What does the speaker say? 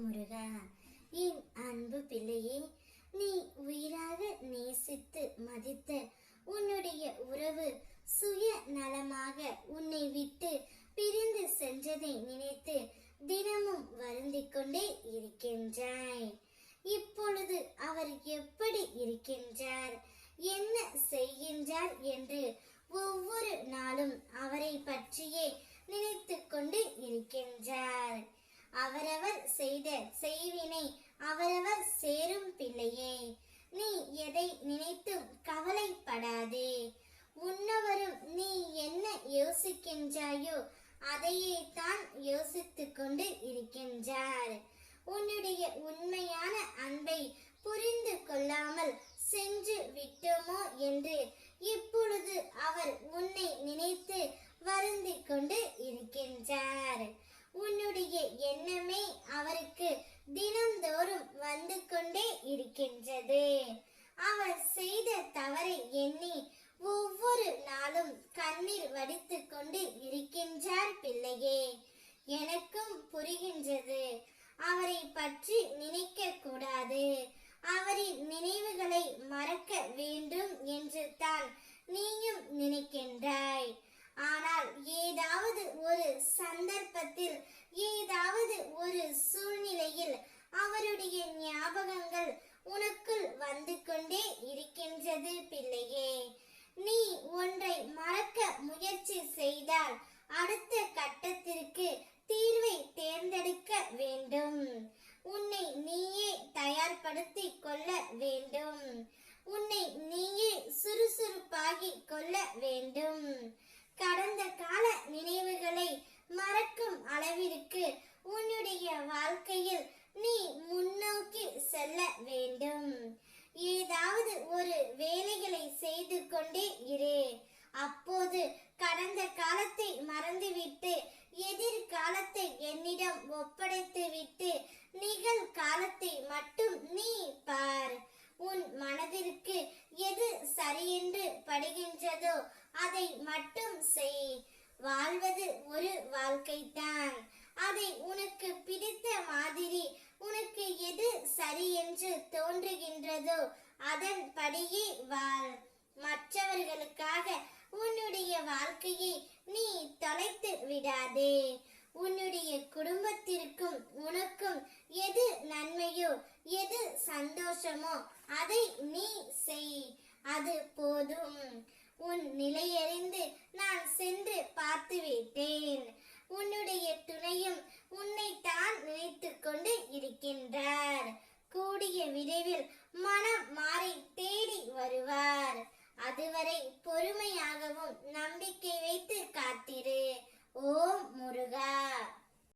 முருகா. என் அன்பு பிள்ளையே, நீ உயிராக நேசித்து மதித்த உன்னுடைய உறவு சுய நலமாக உன்னை விட்டு பிரிந்து சென்றதை நினைத்து தினமும் வருந்திக் கொண்டே இருக்கின்றாய். இப்பொழுது அவர் எப்படி இருக்கின்றார், என்ன செய்கின்றார் என்று ஒவ்வொரு நாளும் அவரை பற்றியே நினைத்து கொண்டு இருக்கின்றார். அவரவர் செய்த செய்வினை அவரவர் சேரும் பிள்ளையே. நீ எதை நினைத்தும் கவலைப்படாதே. உன்னவரும் நீ என்ன யோசிக்கின்றாயோ அதையே தான் யோசித்துக் கொண்டு இருக்கின்றார். உன்னுடைய உண்மையான அன்பை புரிந்து கொள்ளாமல் சென்று விட்டோமோ என்று இப்பொழுது அவர் உன்னை நினைத்து வருந்திக் கொண்டு இருக்கின்றார். உன்னுடைய எண்ணமே அவருக்கு தினந்தோறும் வந்து கொண்டே இருக்கின்றது. அவர் செய்த தவறை எண்ணி ஒவ்வொரு நாளும் கண்ணீர் வடித்துக் கொண்டு இருக்கின்றார் பிள்ளையே. எனக்கும் புரிகின்றது. அவரை பற்றி நினைக்க கூடாது, அவரின் நினைவுகளை மறக்க வேண்டும் என்று தான் நீயும் நினைக்கின்றாய். ஆனால் ஏதாவது ஒரு சந்தர்ப்பத்தில், ஏதாவது ஒரு சூழ்நிலையில் அவருடைய ஞாபகங்கள் உனக்குள் வந்து கொண்டே இருக்கின்றது பிள்ளையே. நீ ஒன்றை மறக்க முயற்சி செய்தால் அடுத்த கட்டத்திற்கு தீர்வை தேர்ந்தெடுக்க வேண்டும். உன்னை நீயே தயார்படுத்திக் கொள்ள வேண்டும். உன்னை நீயே சுறுசுறுப்பாகி கொள்ள வேண்டும். கடந்த கால நினைவுகளை மறக்கும் அளவிற்கு உன்னுடைய வாழ்க்கையில் நீ முன்னோக்கி செல்ல வேண்டும். ஏதாவது ஒரு வேலைகளை செய்து கொண்டே இரு. அப்போது கடந்த காலத்தை மறந்துவிட்டு எதிர்காலத்தை என்னிடம் ஒப்படைத்து விட்டு நிகழ்காலத்தை மட்டும் நீ பார். உன் மனதிற்கு எது சரியென்று படுகின்றதோ அதை மட்டும் செய். வாழ்வது ஒரு வாழ்க்கைதான். அதை உனக்கு பிடித்த மாதிரி, உனக்கு எது சரி என்று தோன்றுகின்றதோ அதன்படியே வாழ். மற்றவர்களுக்காக உன்னுடைய வாழ்க்கையை நீ தொலைத்து விடாதே. உன்னுடைய குடும்பத்திற்கும் உனக்கும் எது நன்மையோ, எது சந்தோஷமோ அதை நீ செய். அது போதும். உன் நிலையறிந்து நான் சென்று பார்த்து விட்டேன். உன்னுடைய துணையும் உன்னை தான் நினைத்து கொண்டு இருக்கின்றார். கூடிய விரைவில் மனம் மாறி தேடி வருவார். அதுவரை பொறுமையாகவும் நம்பிக்கை வைத்து